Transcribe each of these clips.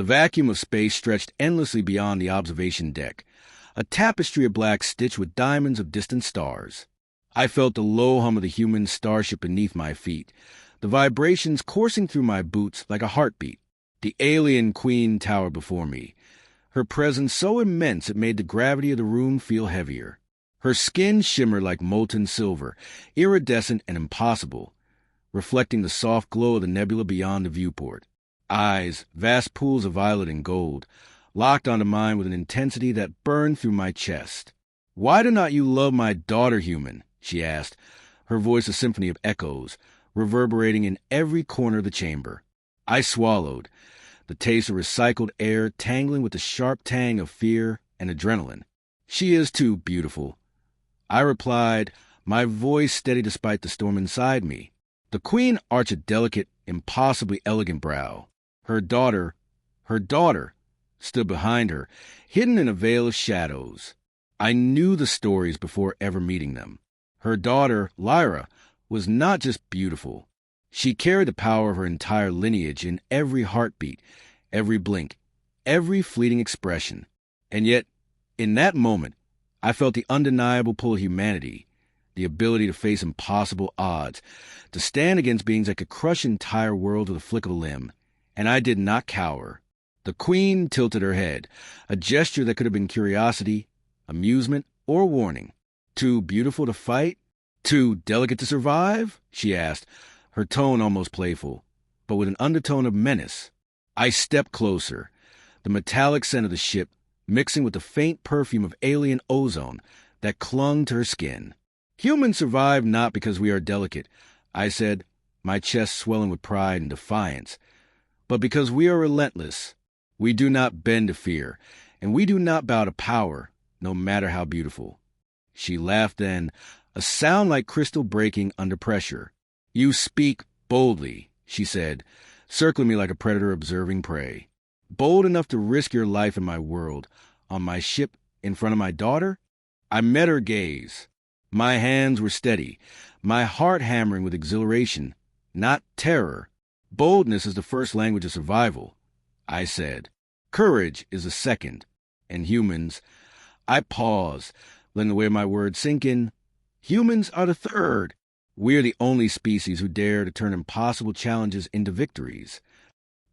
The vacuum of space stretched endlessly beyond the observation deck, a tapestry of black stitched with diamonds of distant stars. I felt the low hum of the human starship beneath my feet, the vibrations coursing through my boots like a heartbeat. The alien queen towered before me, her presence so immense it made the gravity of the room feel heavier. Her skin shimmered like molten silver, iridescent and impossible, reflecting the soft glow of the nebula beyond the viewport. Eyes, vast pools of violet and gold, locked onto mine with an intensity that burned through my chest. "Why do not you love my daughter, human?" she asked, her voice a symphony of echoes, reverberating in every corner of the chamber. I swallowed, the taste of recycled air tangling with the sharp tang of fear and adrenaline. "She is too beautiful," I replied, my voice steady despite the storm inside me. The queen arched a delicate, impossibly elegant brow. Her daughter, stood behind her, hidden in a veil of shadows. I knew the stories before ever meeting them. Her daughter, Lyra, was not just beautiful. She carried the power of her entire lineage in every heartbeat, every blink, every fleeting expression. And yet, in that moment, I felt the undeniable pull of humanity, the ability to face impossible odds, to stand against beings that could crush entire worlds with a flick of a limb. And I did not cower. The queen tilted her head, a gesture that could have been curiosity, amusement, or warning. "Too beautiful to fight? Too delicate to survive?" she asked, her tone almost playful, but with an undertone of menace. I stepped closer, the metallic scent of the ship mixing with the faint perfume of alien ozone that clung to her skin. "Humans survive not because we are delicate," I said, my chest swelling with pride and defiance, "but because we are relentless. We do not bend to fear, and we do not bow to power, no matter how beautiful." She laughed then, a sound like crystal breaking under pressure. "You speak boldly," she said, circling me like a predator observing prey. "Bold enough to risk your life in my world, on my ship, in front of my daughter?" I met her gaze. My hands were steady, my heart hammering with exhilaration, not terror. "Boldness is the first language of survival," I said. "Courage is the second. And humans—" I paused, letting the weight of my words sink in. "Humans are the third. We are the only species who dare to turn impossible challenges into victories."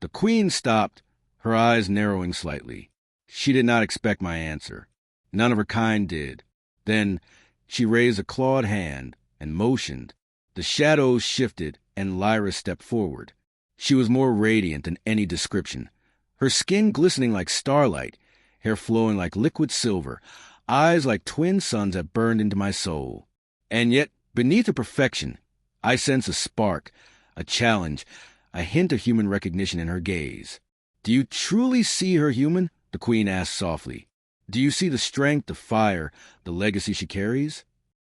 The queen stopped, her eyes narrowing slightly. She did not expect my answer. None of her kind did. Then she raised a clawed hand and motioned. The shadows shifted, and Lyra stepped forward. She was more radiant than any description, her skin glistening like starlight, hair flowing like liquid silver, eyes like twin suns that burned into my soul. And yet, beneath her perfection, I sensed a spark, a challenge, a hint of human recognition in her gaze. "Do you truly see her, human?" the queen asked softly. "Do you see the strength, the fire, the legacy she carries?"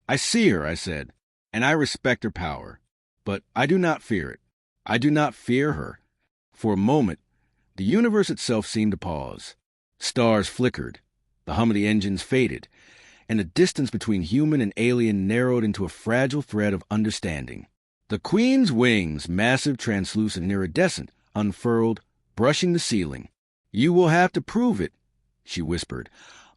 "I see her," I said, "and I respect her power. But I do not fear it. I do not fear her." For a moment, the universe itself seemed to pause. Stars flickered, the hum of the engines faded, and the distance between human and alien narrowed into a fragile thread of understanding. The queen's wings, massive, translucent, and iridescent, unfurled, brushing the ceiling. "You will have to prove it," she whispered,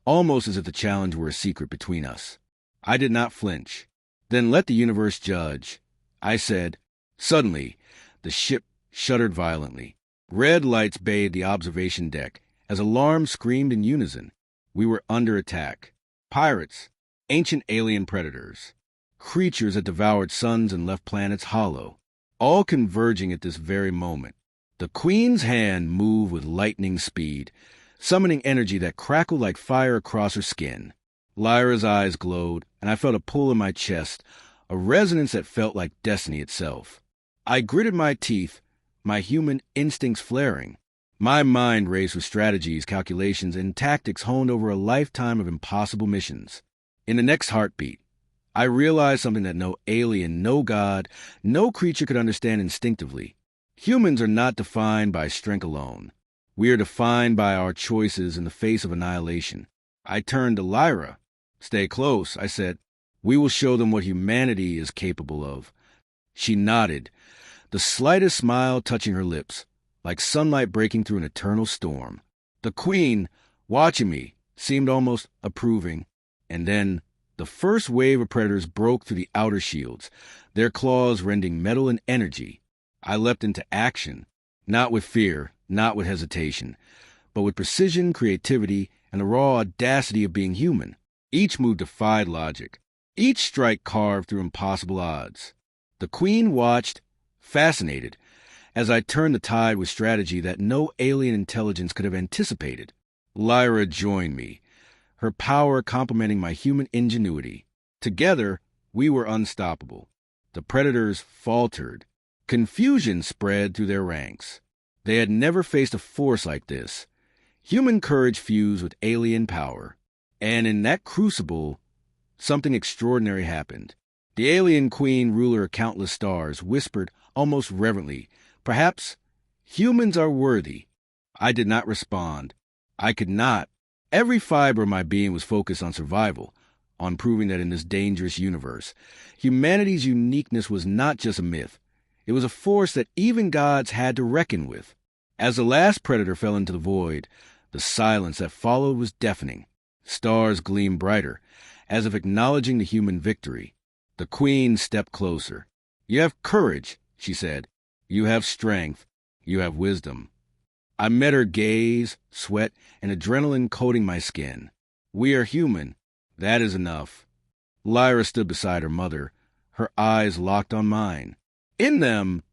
almost as if the challenge were a secret between us. I did not flinch. "Then let the universe judge," I said. Suddenly, the ship shuddered violently. Red lights bathed the observation deck as alarms screamed in unison. We were under attack. Pirates, ancient alien predators, creatures that devoured suns and left planets hollow, all converging at this very moment. The queen's hand moved with lightning speed, summoning energy that crackled like fire across her skin. Lyra's eyes glowed, and I felt a pull in my chest, a resonance that felt like destiny itself. I gritted my teeth, my human instincts flaring. My mind raced with strategies, calculations, and tactics honed over a lifetime of impossible missions. In the next heartbeat, I realized something that no alien, no god, no creature could understand instinctively. Humans are not defined by strength alone. We are defined by our choices in the face of annihilation. I turned to Lyra. "Stay close," I said. "We will show them what humanity is capable of." She nodded, the slightest smile touching her lips, like sunlight breaking through an eternal storm. The Queen, watching me, seemed almost approving. And then the first wave of predators broke through the outer shields, their claws rending metal and energy. I leapt into action, not with fear, not with hesitation, but with precision, creativity, and the raw audacity of being human. Each move defied logic. Each strike carved through impossible odds. The Queen watched, fascinated, as I turned the tide with strategy that no alien intelligence could have anticipated. Lyra joined me, her power complementing my human ingenuity. Together, we were unstoppable. The predators faltered. Confusion spread through their ranks. They had never faced a force like this. Human courage fused with alien power. And in that crucible, something extraordinary happened. The alien queen, ruler of countless stars, whispered almost reverently, "Perhaps humans are worthy." I did not respond. I could not. Every fiber of my being was focused on survival, on proving that in this dangerous universe, humanity's uniqueness was not just a myth. It was a force that even gods had to reckon with. As the last predator fell into the void, the silence that followed was deafening. Stars gleamed brighter, as if acknowledging the human victory. The Queen stepped closer. "You have courage," she said. "You have strength. You have wisdom." I met her gaze, sweat, and adrenaline coating my skin. "We are human. That is enough." Lyra stood beside her mother, her eyes locked on mine. In them,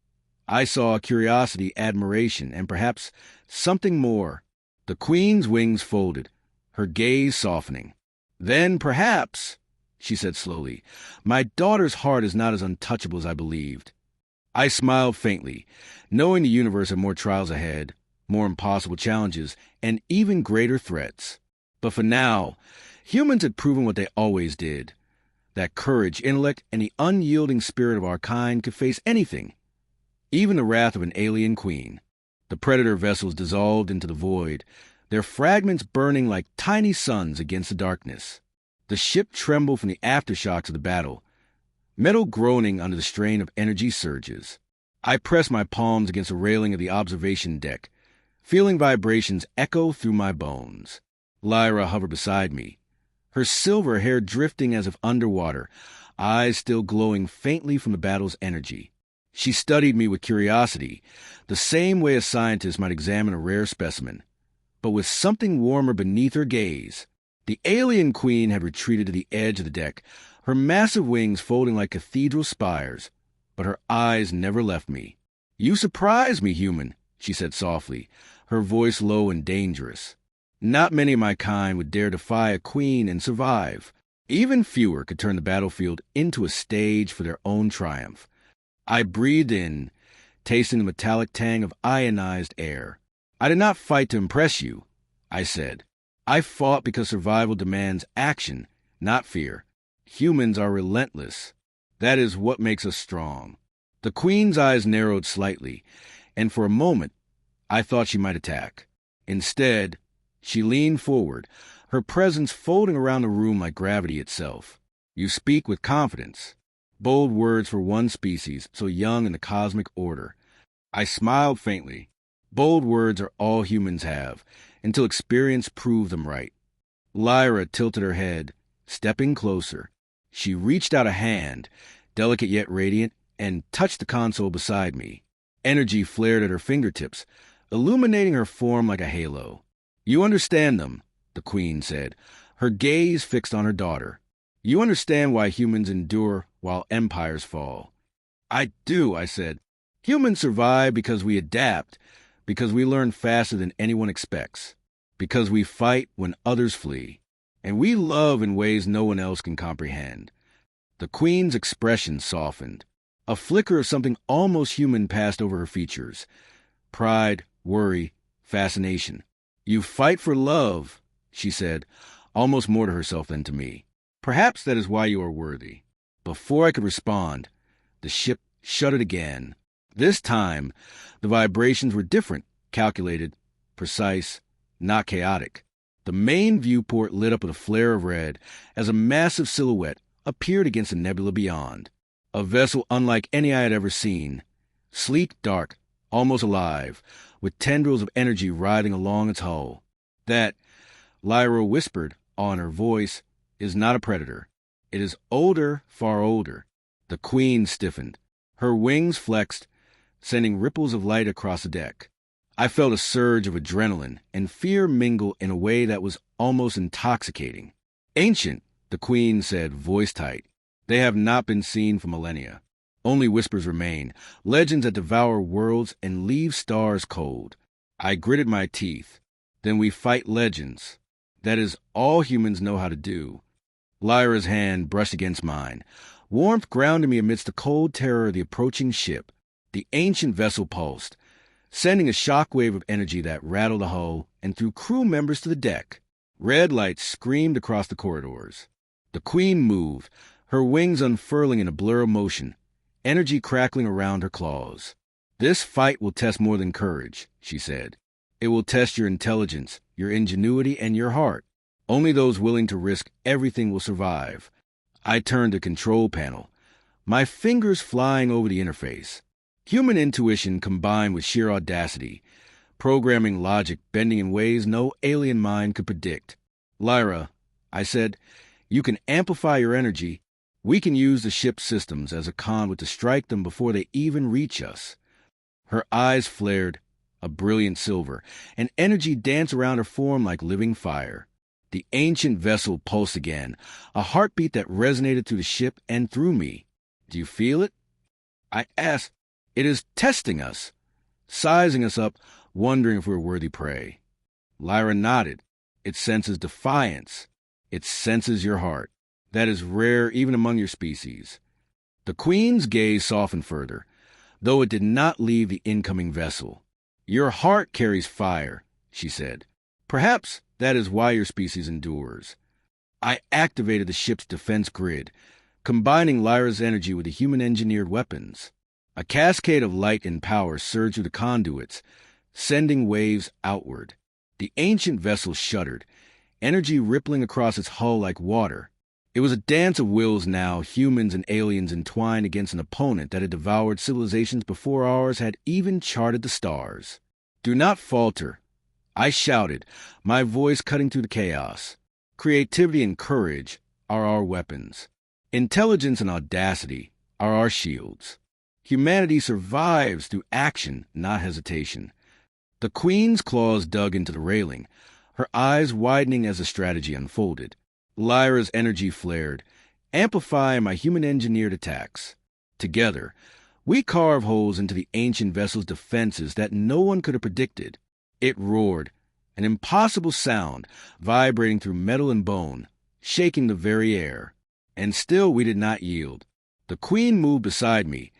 I saw curiosity, admiration, and perhaps something more. The Queen's wings folded, her gaze softening. "Then perhaps," she said slowly, "my daughter's heart is not as untouchable as I believed." I smiled faintly, knowing the universe had more trials ahead, more impossible challenges, and even greater threats. But for now, humans had proven what they always did, that courage, intellect, and the unyielding spirit of our kind could face anything, even the wrath of an alien queen. The predator vessels dissolved into the void, their fragments burning like tiny suns against the darkness. The ship trembled from the aftershocks of the battle, metal groaning under the strain of energy surges. I pressed my palms against the railing of the observation deck, feeling vibrations echo through my bones. Lyra hovered beside me, her silver hair drifting as if underwater, eyes still glowing faintly from the battle's energy. She studied me with curiosity, the same way a scientist might examine a rare specimen, but with something warmer beneath her gaze. The alien queen had retreated to the edge of the deck, her massive wings folding like cathedral spires, but her eyes never left me. "You surprise me, human," she said softly, her voice low and dangerous. Not many of my kind would dare defy a queen and survive. Even fewer could turn the battlefield into a stage for their own triumph. I breathed in, tasting the metallic tang of ionized air. "I did not fight to impress you," I said. "I fought because survival demands action, not fear. Humans are relentless. That is what makes us strong." The Queen's eyes narrowed slightly, and for a moment, I thought she might attack. Instead, she leaned forward, her presence folding around the room like gravity itself. "You speak with confidence." Bold words for one species, so young in the cosmic order. I smiled faintly. Bold words are all humans have, until experience proved them right. Lyra tilted her head, stepping closer. She reached out a hand, delicate yet radiant, and touched the console beside me. Energy flared at her fingertips, illuminating her form like a halo. "You understand them," the Queen said, her gaze fixed on her daughter. "You understand why humans endure while empires fall." "I do," I said. "Humans survive because we adapt, because we learn faster than anyone expects, because we fight when others flee, and we love in ways no one else can comprehend." The Queen's expression softened. A flicker of something almost human passed over her features. Pride, worry, fascination. "You fight for love," she said, almost more to herself than to me. "Perhaps that is why you are worthy." Before I could respond, the ship shuddered again. This time, the vibrations were different, calculated, precise, not chaotic. The main viewport lit up with a flare of red as a massive silhouette appeared against the nebula beyond. A vessel unlike any I had ever seen. Sleek, dark, almost alive, with tendrils of energy writhing along its hull. That, Lyra whispered, awe in her voice, is not a predator. It is older, far older. The Queen stiffened. Her wings flexed, sending ripples of light across the deck. I felt a surge of adrenaline and fear mingle in a way that was almost intoxicating. Ancient, the Queen said, voice tight. They have not been seen for millennia. Only whispers remain, legends that devour worlds and leave stars cold. I gritted my teeth. Then we fight legends. That is all humans know how to do. Lyra's hand brushed against mine. Warmth grounded me amidst the cold terror of the approaching ship. The ancient vessel pulsed, sending a shockwave of energy that rattled the hull and threw crew members to the deck. Red lights screamed across the corridors. The Queen moved, her wings unfurling in a blur of motion, energy crackling around her claws. This fight will test more than courage, she said. It will test your intelligence, your ingenuity, and your heart. Only those willing to risk everything will survive. I turned the control panel, my fingers flying over the interface. Human intuition combined with sheer audacity, programming logic bending in ways no alien mind could predict. Lyra, I said, you can amplify your energy. We can use the ship's systems as a conduit to strike them before they even reach us. Her eyes flared, a brilliant silver, and energy danced around her form like living fire. The ancient vessel pulsed again, a heartbeat that resonated through the ship and through me. Do you feel it? I asked. It is testing us, sizing us up, wondering if we're worthy prey. Lyra nodded. It senses defiance. It senses your heart. That is rare even among your species. The Queen's gaze softened further, though it did not leave the incoming vessel. Your heart carries fire, she said. Perhaps that is why your species endures. I activated the ship's defense grid, combining Lyra's energy with the human-engineered weapons. A cascade of light and power surged through the conduits, sending waves outward. The ancient vessel shuddered, energy rippling across its hull like water. It was a dance of wills now, humans and aliens entwined against an opponent that had devoured civilizations before ours had even charted the stars. Do not falter, I shouted, my voice cutting through the chaos. Creativity and courage are our weapons. Intelligence and audacity are our shields. Humanity survives through action, not hesitation. The Queen's claws dug into the railing, her eyes widening as the strategy unfolded. Lyra's energy flared, amplifying my human-engineered attacks. Together, we carve holes into the ancient vessel's defenses that no one could have predicted. It roared, an impossible sound, vibrating through metal and bone, shaking the very air. And still we did not yield. The Queen moved beside me,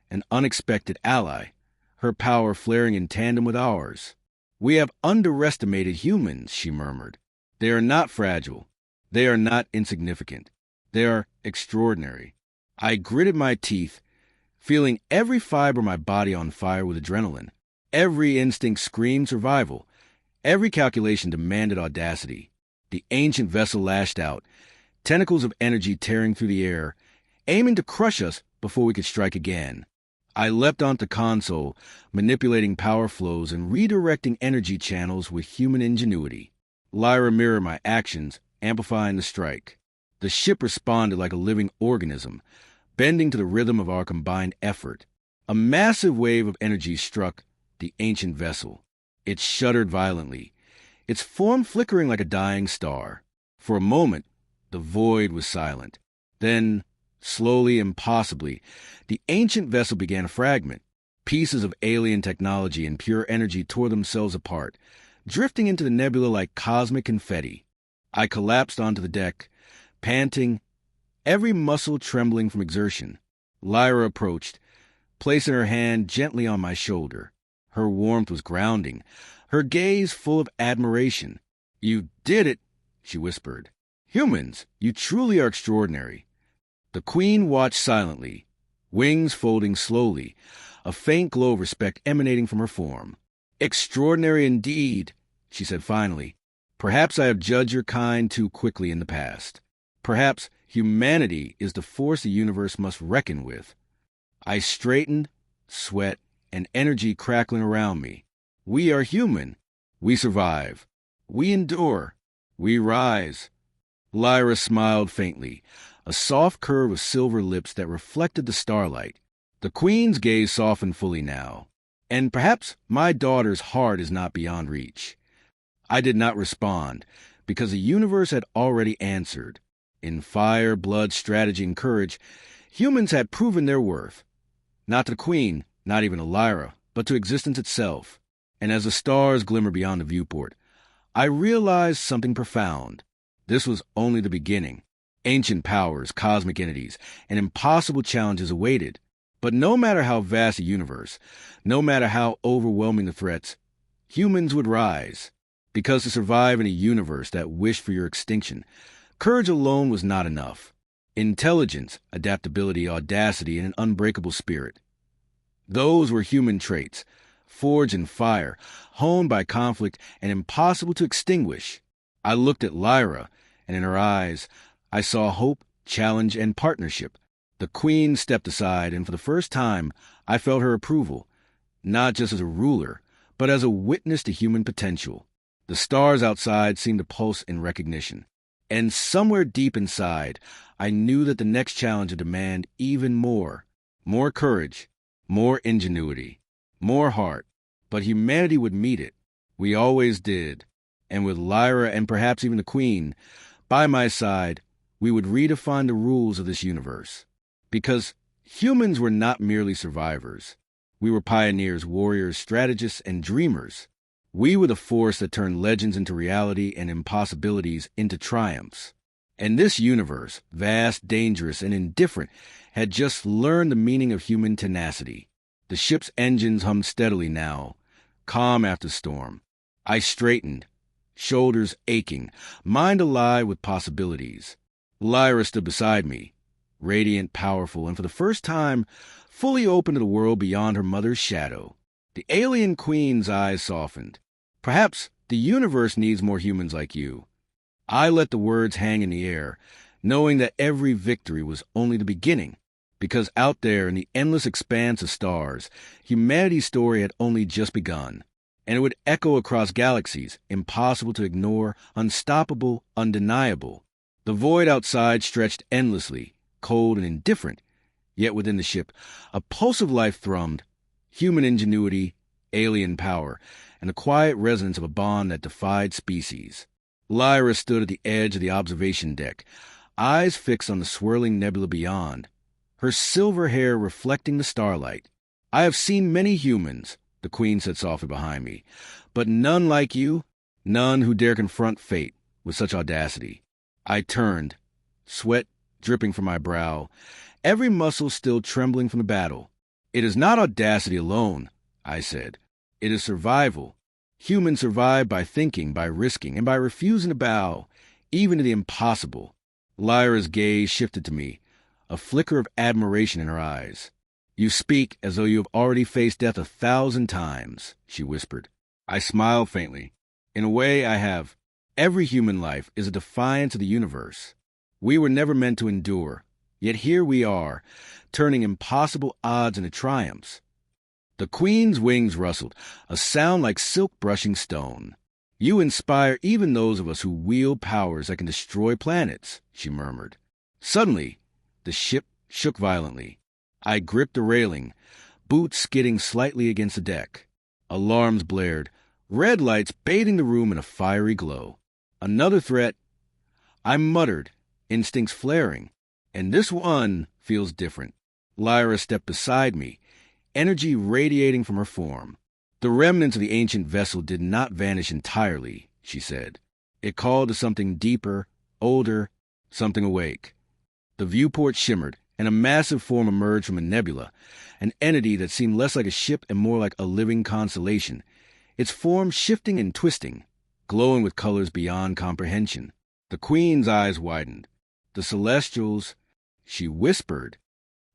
an unexpected ally, her power flaring in tandem with ours. We have underestimated humans, she murmured. They are not fragile. They are not insignificant. They are extraordinary. I gritted my teeth, feeling every fiber of my body on fire with adrenaline. Every instinct screamed survival. Every calculation demanded audacity. The ancient vessel lashed out, tentacles of energy tearing through the air, aiming to crush us before we could strike again. I leapt onto the console, manipulating power flows and redirecting energy channels with human ingenuity. Lyra mirrored my actions, amplifying the strike. The ship responded like a living organism, bending to the rhythm of our combined effort. A massive wave of energy struck the ancient vessel. It shuddered violently, its form flickering like a dying star. For a moment, the void was silent. Then, slowly and possibly, the ancient vessel began to fragment. Pieces of alien technology and pure energy tore themselves apart, drifting into the nebula like cosmic confetti. I collapsed onto the deck, panting, every muscle trembling from exertion. Lyra approached, placing her hand gently on my shoulder. Her warmth was grounding, her gaze full of admiration. You did it, she whispered. Humans, you truly are extraordinary. The Queen watched silently, wings folding slowly, a faint glow of respect emanating from her form. Extraordinary indeed, she said finally. Perhaps I have judged your kind too quickly in the past. Perhaps humanity is the force the universe must reckon with. I straightened, sweat, and energy crackling around me. We are human. We survive. We endure. We rise. Lyra smiled faintly, a soft curve of silver lips that reflected the starlight. The queen's gaze softened fully now. And perhaps my daughter's heart is not beyond reach. I did not respond, because the universe had already answered. In fire, blood, strategy, and courage, humans had proven their worth. Not to the queen, not even to Lyra, but to existence itself. And as the stars glimmered beyond the viewport, I realized something profound. This was only the beginning. Ancient powers, cosmic entities, and impossible challenges awaited. But no matter how vast the universe, no matter how overwhelming the threats, humans would rise. Because to survive in a universe that wished for your extinction, courage alone was not enough. Intelligence, adaptability, audacity, and an unbreakable spirit. Those were human traits, forged in fire, honed by conflict, and impossible to extinguish. I looked at Lyra, and in her eyes, I saw hope, challenge, and partnership. The queen stepped aside, and for the first time, I felt her approval, not just as a ruler, but as a witness to human potential. The stars outside seemed to pulse in recognition. And somewhere deep inside, I knew that the next challenge would demand even more. More courage, more ingenuity, more heart. But humanity would meet it. We always did. And with Lyra and perhaps even the queen by my side, we would redefine the rules of this universe. Because humans were not merely survivors. We were pioneers, warriors, strategists, and dreamers. We were the force that turned legends into reality and impossibilities into triumphs. And this universe, vast, dangerous, and indifferent, had just learned the meaning of human tenacity. The ship's engines hummed steadily now, calm after storm. I straightened, shoulders aching, mind alive with possibilities. Lyra stood beside me, radiant, powerful, and for the first time, fully open to the world beyond her mother's shadow. The alien queen's eyes softened. Perhaps the universe needs more humans like you. I let the words hang in the air, knowing that every victory was only the beginning, because out there in the endless expanse of stars, humanity's story had only just begun, and it would echo across galaxies, impossible to ignore, unstoppable, undeniable. The void outside stretched endlessly, cold and indifferent, yet within the ship, a pulse of life thrummed, human ingenuity, alien power, and the quiet resonance of a bond that defied species. Lyra stood at the edge of the observation deck, eyes fixed on the swirling nebula beyond, her silver hair reflecting the starlight. I have seen many humans, the queen said softly behind me, but none like you, none who dare confront fate with such audacity. I turned, sweat dripping from my brow, every muscle still trembling from the battle. It is not audacity alone, I said. It is survival. Humans survive by thinking, by risking, and by refusing to bow, even to the impossible. Lyra's gaze shifted to me, a flicker of admiration in her eyes. You speak as though you have already faced death 1,000 times, she whispered. I smiled faintly. In a way, I have. Every human life is a defiance of the universe. We were never meant to endure, yet here we are, turning impossible odds into triumphs. The queen's wings rustled, a sound like silk brushing stone. You inspire even those of us who wield powers that can destroy planets, she murmured. Suddenly, the ship shook violently. I gripped the railing, boots skidding slightly against the deck. Alarms blared, red lights bathing the room in a fiery glow. Another threat. I muttered, instincts flaring. And this one feels different. Lyra stepped beside me, energy radiating from her form. The remnants of the ancient vessel did not vanish entirely, she said. It called to something deeper, older, something awake. The viewport shimmered, and a massive form emerged from a nebula, an entity that seemed less like a ship and more like a living constellation, its form shifting and twisting, glowing with colors beyond comprehension. The queen's eyes widened. The celestials, she whispered,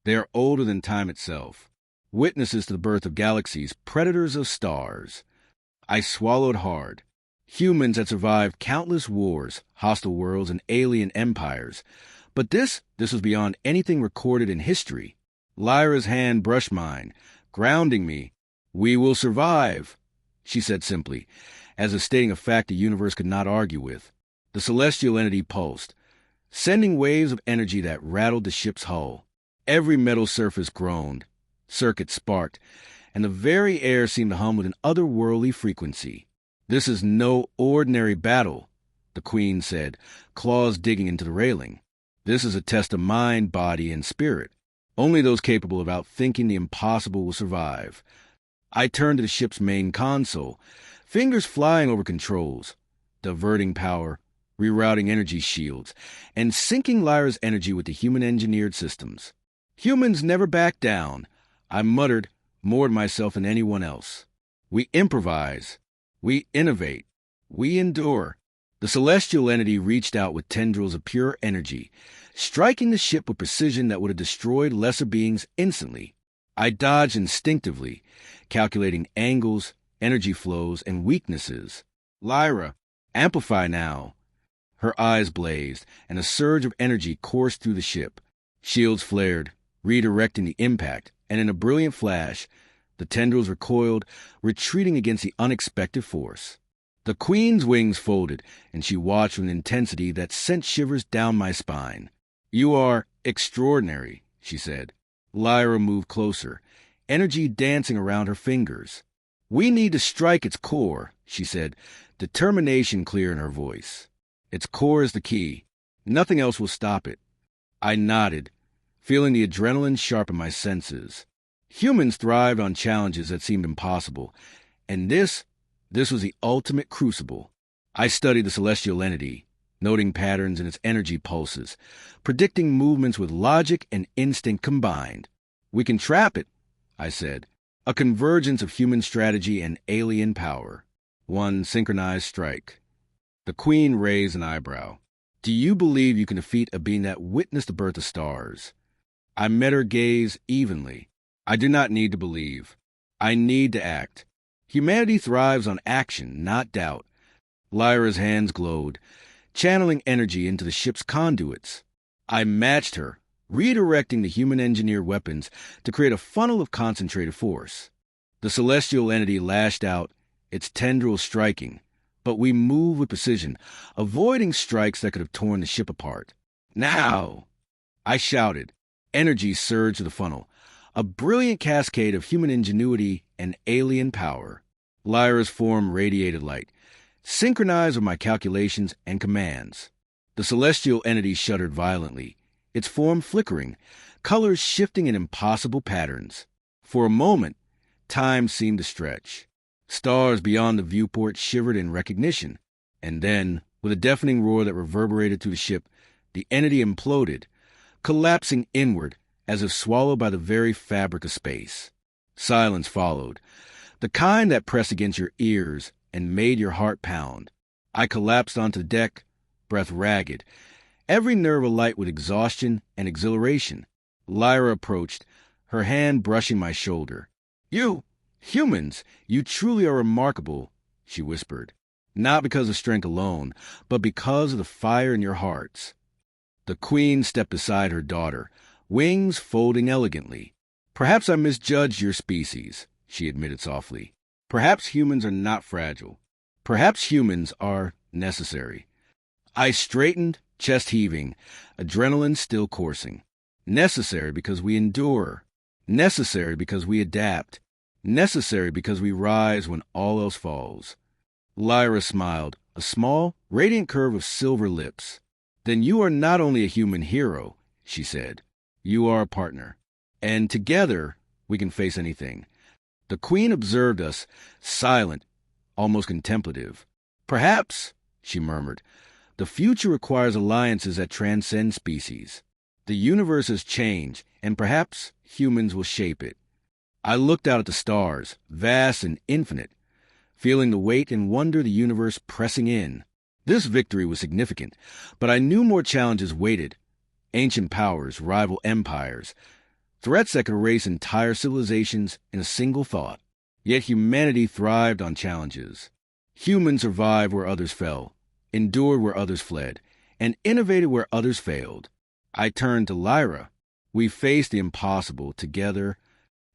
they are older than time itself, witnesses to the birth of galaxies, predators of stars. I swallowed hard. Humans had survived countless wars, hostile worlds, and alien empires. But this was beyond anything recorded in history. Lyra's hand brushed mine, grounding me, "We will survive," she said simply, as if stating a fact the universe could not argue with. The celestial entity pulsed, sending waves of energy that rattled the ship's hull. Every metal surface groaned, circuits sparked, and the very air seemed to hum with an otherworldly frequency. "This is no ordinary battle," the Queen said, claws digging into the railing. "This is a test of mind, body, and spirit. Only those capable of outthinking the impossible will survive." I turned to the ship's main console, fingers flying over controls, diverting power, rerouting energy shields, and syncing Lyra's energy with the human-engineered systems. "Humans never back down," I muttered, more to myself than anyone else. "We improvise. We innovate. We endure." The celestial entity reached out with tendrils of pure energy, striking the ship with precision that would have destroyed lesser beings instantly. I dodged instinctively, calculating angles, energy flows, and weaknesses. "Lyra, amplify now." Her eyes blazed, and a surge of energy coursed through the ship. Shields flared, redirecting the impact, and in a brilliant flash, the tendrils recoiled, retreating against the unexpected force. The Queen's wings folded, and she watched with an intensity that sent shivers down my spine. "You are extraordinary," she said. Lyra moved closer, energy dancing around her fingers. "We need to strike its core," she said, determination clear in her voice. "Its core is the key. Nothing else will stop it." I nodded, feeling the adrenaline sharpen my senses. Humans thrived on challenges that seemed impossible, and this was the ultimate crucible. I studied the celestial entity, noting patterns in its energy pulses, predicting movements with logic and instinct combined. "We can trap it," I said. "A convergence of human strategy and alien power. One synchronized strike." The Queen raised an eyebrow. "Do you believe you can defeat a being that witnessed the birth of stars?" I met her gaze evenly. "I do not need to believe. I need to act. Humanity thrives on action, not doubt." Lyra's hands glowed, channeling energy into the ship's conduits. I matched her, redirecting the human-engineered weapons to create a funnel of concentrated force. The celestial entity lashed out, its tendrils striking, but we moved with precision, avoiding strikes that could have torn the ship apart. "Now!" I shouted. Energy surged to the funnel, a brilliant cascade of human ingenuity and alien power. Lyra's form radiated light, synchronized with my calculations and commands. The celestial entity shuddered violently, its form flickering, colors shifting in impossible patterns. For a moment, time seemed to stretch. Stars beyond the viewport shivered in recognition, and then, with a deafening roar that reverberated through the ship, the entity imploded, collapsing inward as if swallowed by the very fabric of space. Silence followed, the kind that pressed against your ears and made your heart pound. I collapsed onto the deck, breath ragged, every nerve alight with exhaustion and exhilaration. Lyra approached, her hand brushing my shoulder. "You, humans, you truly are remarkable," she whispered. "Not because of strength alone, but because of the fire in your hearts." The Queen stepped beside her daughter, wings folding elegantly. "Perhaps I misjudged your species," she admitted softly. "Perhaps humans are not fragile. Perhaps humans are necessary." I straightened, chest heaving, adrenaline still coursing. Necessary because we endure. Necessary because we adapt. Necessary because we rise when all else falls. Lyra smiled, a small, radiant curve of silver lips. "Then you are not only a human hero," she said. "You are a partner. And together we can face anything." The Queen observed us, silent, almost contemplative. "Perhaps," she murmured, "the future requires alliances that transcend species. The universe has changed, and perhaps humans will shape it." I looked out at the stars, vast and infinite, feeling the weight and wonder of the universe pressing in. This victory was significant, but I knew more challenges waited. Ancient powers, rival empires, threats that could erase entire civilizations in a single thought. Yet humanity thrived on challenges. Humans survived where others fell, endured where others fled, and innovated where others failed. I turned to Lyra. "We faced the impossible together."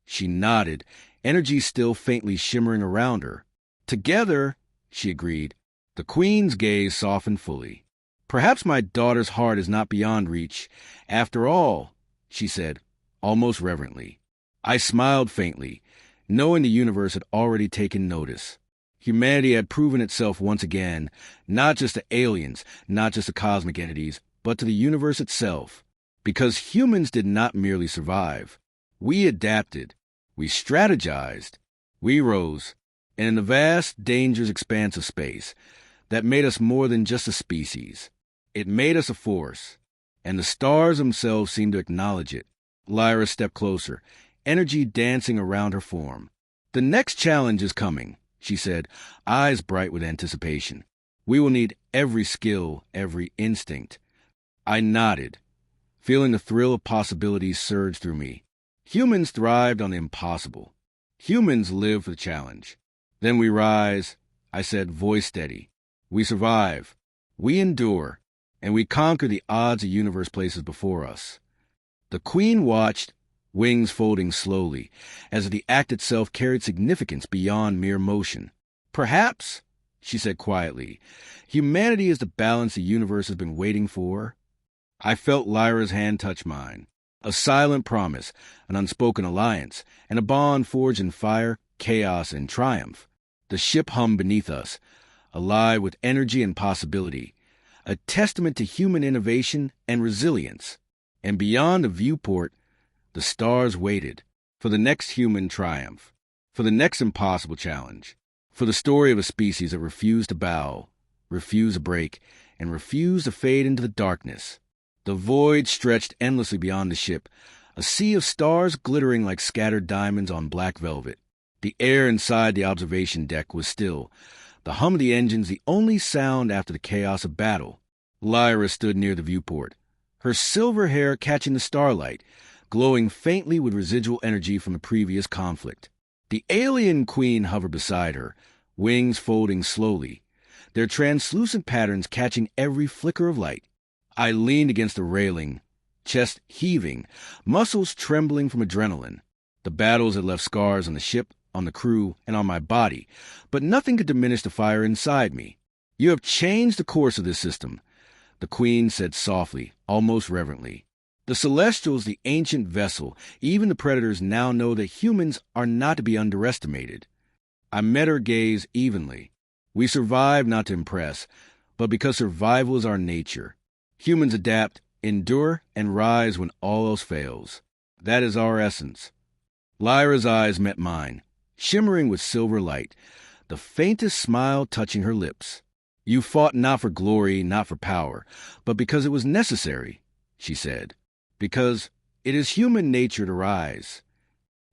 She nodded, energy still faintly shimmering around her. "Together," she agreed. The Queen's gaze softened fully. "Perhaps my daughter's heart is not beyond reach, after all," she said, almost reverently. I smiled faintly, knowing the universe had already taken notice. Humanity had proven itself once again, not just to aliens, not just to cosmic entities, but to the universe itself. Because humans did not merely survive. We adapted. We strategized. We rose. And in the vast, dangerous expanse of space, that made us more than just a species. It made us a force. And the stars themselves seemed to acknowledge it. Lyra stepped closer, energy dancing around her form. "The next challenge is coming," she said, eyes bright with anticipation. "We will need every skill, every instinct." I nodded, feeling the thrill of possibilities surge through me. Humans thrived on the impossible. Humans live for the challenge. "Then we rise," I said, voice steady. "We survive. We endure. And we conquer the odds the universe places before us." The Queen watched, wings folding slowly, as if the act itself carried significance beyond mere motion. "Perhaps," she said quietly, "humanity is the balance the universe has been waiting for." I felt Lyra's hand touch mine. A silent promise, an unspoken alliance, and a bond forged in fire, chaos, and triumph. The ship hummed beneath us, alive with energy and possibility, a testament to human innovation and resilience. And beyond the viewport, the stars waited for the next human triumph, for the next impossible challenge, for the story of a species that refused to bow, refused to break, and refused to fade into the darkness. The void stretched endlessly beyond the ship, a sea of stars glittering like scattered diamonds on black velvet. The air inside the observation deck was still, the hum of the engines the only sound after the chaos of battle. Lyra stood near the viewport, her silver hair catching the starlight, glowing faintly with residual energy from the previous conflict. The alien Queen hovered beside her, wings folding slowly, their translucent patterns catching every flicker of light. I leaned against the railing, chest heaving, muscles trembling from adrenaline. The battles had left scars on the ship, on the crew, and on my body, but nothing could diminish the fire inside me. "You have changed the course of this system," the Queen said softly, almost reverently. "The Celestials, the ancient vessel, even the Predators now know that humans are not to be underestimated." I met her gaze evenly. "We survive not to impress, but because survival is our nature. Humans adapt, endure, and rise when all else fails. That is our essence." Lyra's eyes met mine, shimmering with silver light, the faintest smile touching her lips. "You fought not for glory, not for power, but because it was necessary," she said. "Because it is human nature to rise."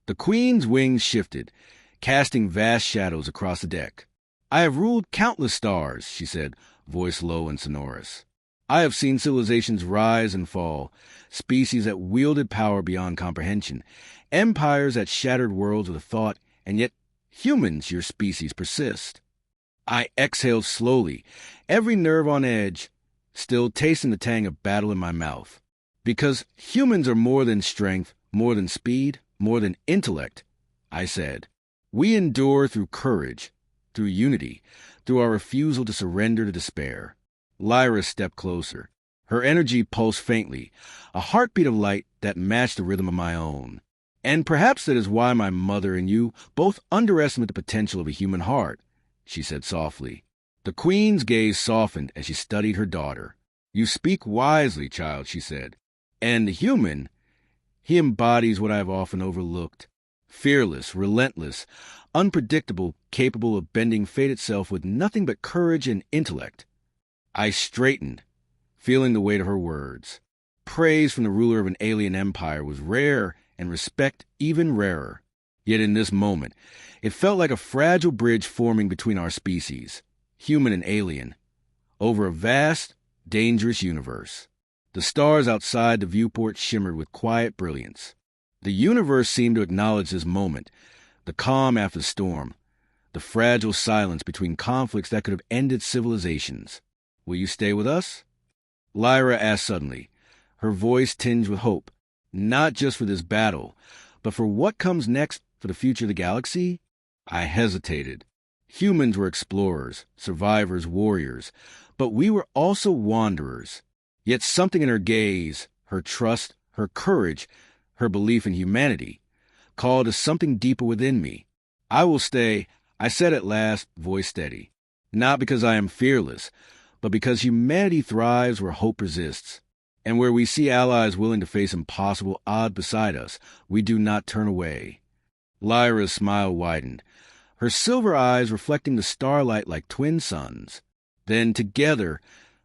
The Queen's wings shifted, casting vast shadows across the deck. "I have ruled countless stars," she said, voice low and sonorous. "I have seen civilizations rise and fall, species that wielded power beyond comprehension, empires that shattered worlds with a thought, and yet humans, your species, persist." I exhaled slowly, every nerve on edge, still tasting the tang of battle in my mouth. "Because humans are more than strength, more than speed, more than intellect," I said. "We endure through courage, through unity, through our refusal to surrender to despair." Lyra stepped closer. Her energy pulsed faintly, a heartbeat of light that matched the rhythm of my own. "And perhaps that is why my mother and you both underestimate the potential of a human heart," she said softly. The Queen's gaze softened as she studied her daughter. "You speak wisely, child," she said. "And the human, he embodies what I have often overlooked. Fearless, relentless, unpredictable, capable of bending fate itself with nothing but courage and intellect." I straightened, feeling the weight of her words. Praise from the ruler of an alien empire was rare, and respect even rarer. Yet in this moment, it felt like a fragile bridge forming between our species, human and alien, over a vast, dangerous universe. The stars outside the viewport shimmered with quiet brilliance. The universe seemed to acknowledge this moment, the calm after the storm, the fragile silence between conflicts that could have ended civilizations. "Will you stay with us?" Lyra asked suddenly, her voice tinged with hope, not just for this battle, but for what comes next For the future of the galaxy? I hesitated. Humans were explorers, survivors, warriors, but we were also wanderers. Yet something in her gaze, her trust, her courage, her belief in humanity, called to something deeper within me. I will stay, I said at last, voice steady. Not because I am fearless, but because humanity thrives where hope persists. And where we see allies willing to face impossible odds beside us, we do not turn away. Lyra's smile widened, her silver eyes reflecting the starlight like twin suns. Then together,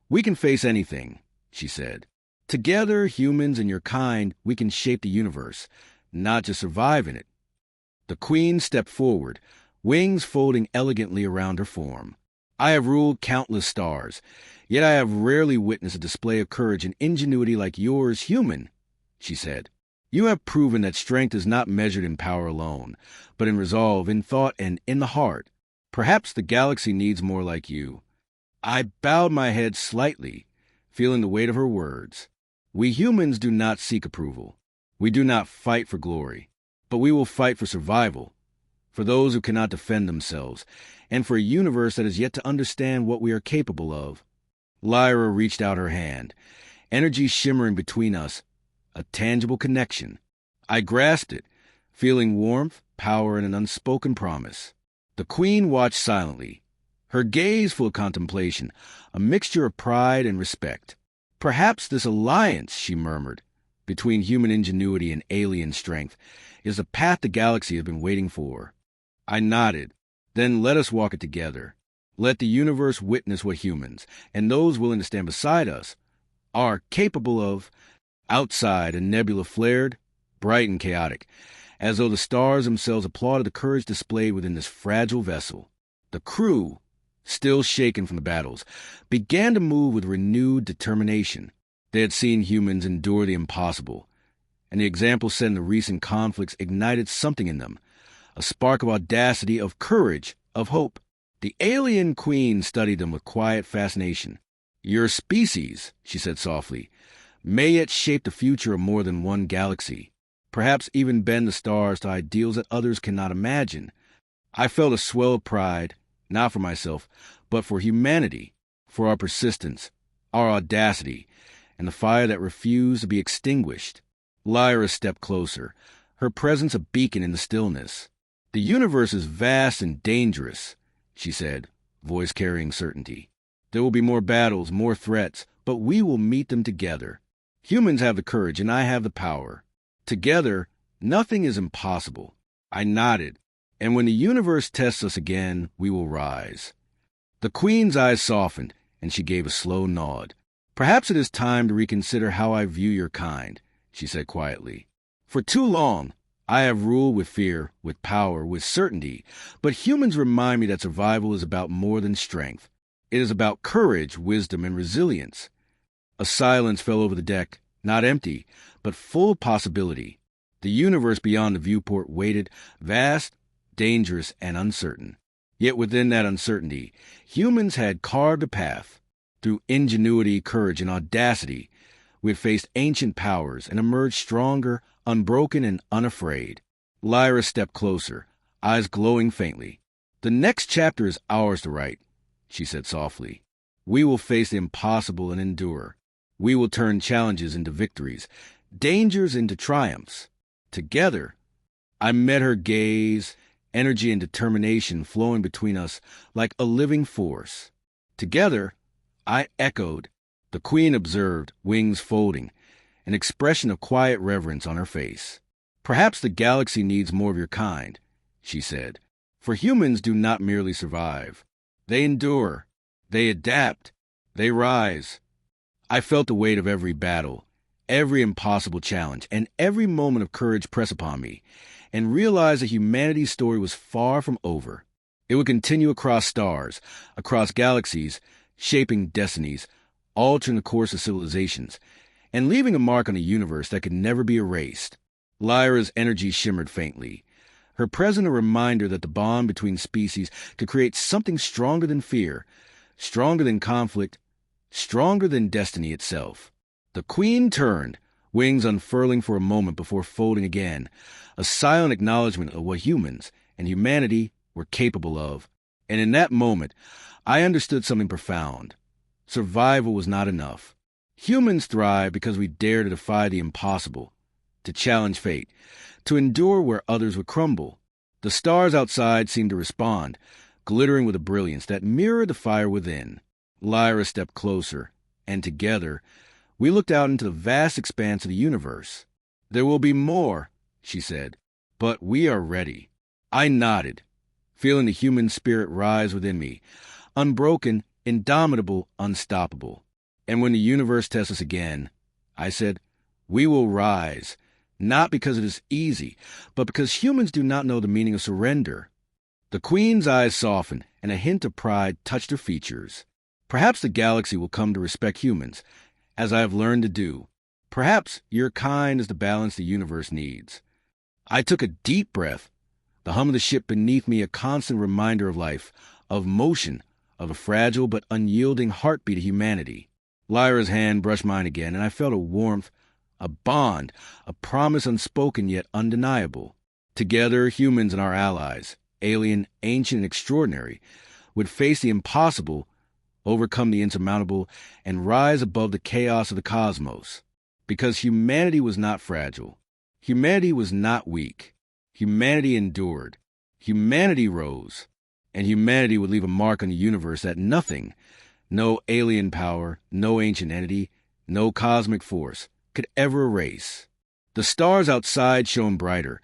we can face anything, she said. Together, humans and your kind, we can shape the universe, not just survive in it. The Queen stepped forward, wings folding elegantly around her form. I have ruled countless stars, yet I have rarely witnessed a display of courage and ingenuity like yours, human, she said. You have proven that strength is not measured in power alone, but in resolve, in thought, and in the heart. Perhaps the galaxy needs more like you. I bowed my head slightly, feeling the weight of her words. We humans do not seek approval. We do not fight for glory, but we will fight for survival, for those who cannot defend themselves, and for a universe that is yet to understand what we are capable of. Lyra reached out her hand, energy shimmering between us, a tangible connection. I grasped it, feeling warmth, power, and an unspoken promise. The Queen watched silently, her gaze full of contemplation, a mixture of pride and respect. Perhaps this alliance, she murmured, between human ingenuity and alien strength, is the path the galaxy has been waiting for. I nodded. Then let us walk it together. Let the universe witness what humans, and those willing to stand beside us, are capable of. Outside, a nebula flared, bright and chaotic, as though the stars themselves applauded the courage displayed within this fragile vessel. The crew, still shaken from the battles, began to move with renewed determination. They had seen humans endure the impossible, and the example set in the recent conflicts ignited something in them, a spark of audacity, of courage, of hope. The alien Queen studied them with quiet fascination. Your species, she said softly, may yet shape the future of more than one galaxy, perhaps even bend the stars to ideals that others cannot imagine. I felt a swell of pride, not for myself, but for humanity, for our persistence, our audacity, and the fire that refused to be extinguished. Lyra stepped closer, her presence a beacon in the stillness. The universe is vast and dangerous, she said, voice carrying certainty. There will be more battles, more threats, but we will meet them together. Humans have the courage, and I have the power. Together, nothing is impossible. I nodded, and when the universe tests us again, we will rise. The Queen's eyes softened, and she gave a slow nod. Perhaps it is time to reconsider how I view your kind, she said quietly. For too long, I have ruled with fear, with power, with certainty, but humans remind me that survival is about more than strength. It is about courage, wisdom, and resilience. A silence fell over the deck, not empty, but full of possibility. The universe beyond the viewport waited, vast, dangerous, and uncertain. Yet within that uncertainty, humans had carved a path. Through ingenuity, courage, and audacity, we had faced ancient powers and emerged stronger, unbroken, and unafraid. Lyra stepped closer, eyes glowing faintly. The next chapter is ours to write, she said softly. We will face the impossible and endure. We will turn challenges into victories, dangers into triumphs. Together, I met her gaze, energy and determination flowing between us like a living force. Together, I echoed. The Queen observed, wings folding, an expression of quiet reverence on her face. Perhaps the galaxy needs more of your kind, she said. For humans do not merely survive. They endure. They adapt. They rise. I felt the weight of every battle, every impossible challenge, and every moment of courage press upon me, and realized that humanity's story was far from over. It would continue across stars, across galaxies, shaping destinies, altering the course of civilizations, and leaving a mark on a universe that could never be erased. Lyra's energy shimmered faintly, her presence a reminder that the bond between species could create something stronger than fear, stronger than conflict, stronger than destiny itself. The Queen turned, wings unfurling for a moment before folding again, a silent acknowledgement of what humans and humanity were capable of. And in that moment, I understood something profound. Survival was not enough. Humans thrive because we dare to defy the impossible, to challenge fate, to endure where others would crumble. The stars outside seemed to respond, glittering with a brilliance that mirrored the fire within. Lyra stepped closer, and together, we looked out into the vast expanse of the universe. "There will be more," she said, "but we are ready." I nodded, feeling the human spirit rise within me, unbroken, indomitable, unstoppable. And when the universe tests us again, I said, we will rise, not because it is easy, but because humans do not know the meaning of surrender. The Queen's eyes softened, and a hint of pride touched her features. Perhaps the galaxy will come to respect humans, as I have learned to do. Perhaps your kind is the balance the universe needs. I took a deep breath, the hum of the ship beneath me a constant reminder of life, of motion, of the fragile but unyielding heartbeat of humanity. Lyra's hand brushed mine again, and I felt a warmth, a bond, a promise unspoken yet undeniable. Together, humans and our allies, alien, ancient, and extraordinary, would face the impossible, overcome the insurmountable, and rise above the chaos of the cosmos. Because humanity was not fragile. Humanity was not weak. Humanity endured. Humanity rose. And humanity would leave a mark on the universe that nothing, no alien power, no ancient entity, no cosmic force, could ever erase. The stars outside shone brighter,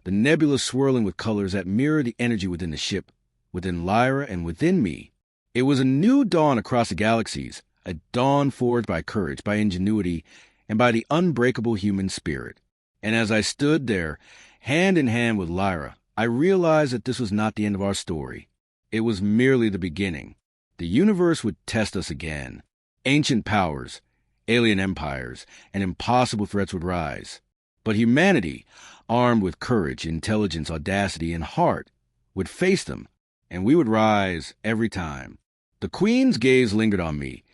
the nebula swirling with colors that mirrored the energy within the ship, within Lyra and within me. It was a new dawn across the galaxies, a dawn forged by courage, by ingenuity, and by the unbreakable human spirit. And as I stood there, hand in hand with Lyra, I realized that this was not the end of our story. It was merely the beginning. The universe would test us again. Ancient powers, alien empires, and impossible threats would rise. But humanity, armed with courage, intelligence, audacity, and heart, would face them, and we would rise every time. The Queen's gaze lingered on me,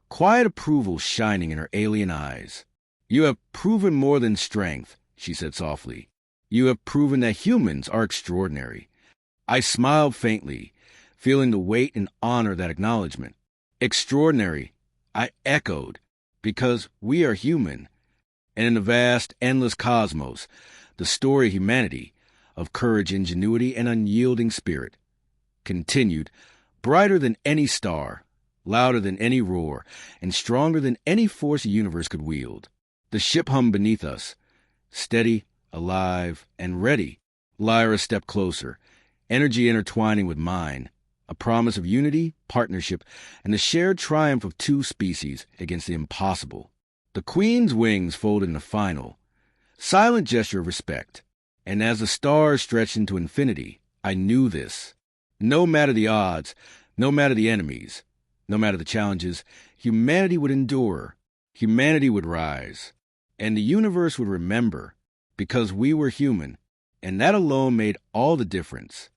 quiet approval shining in her alien eyes. "You have proven more than strength," she said softly. "You have proven that humans are extraordinary." I smiled faintly, feeling the weight and honor of that acknowledgement. "Extraordinary," I echoed, "because we are human. And in the vast, endless cosmos, the story of humanity, of courage, ingenuity, and unyielding spirit, continued, brighter than any star, louder than any roar, and stronger than any force the universe could wield." The ship hummed beneath us, steady, alive, and ready. Lyra stepped closer, energy intertwining with mine, a promise of unity, partnership, and the shared triumph of two species against the impossible. The Queen's wings folded in a final, silent gesture of respect, and as the stars stretched into infinity, I knew this. No matter the odds, no matter the enemies, no matter the challenges, humanity would endure, humanity would rise, and the universe would remember, because we were human, and that alone made all the difference.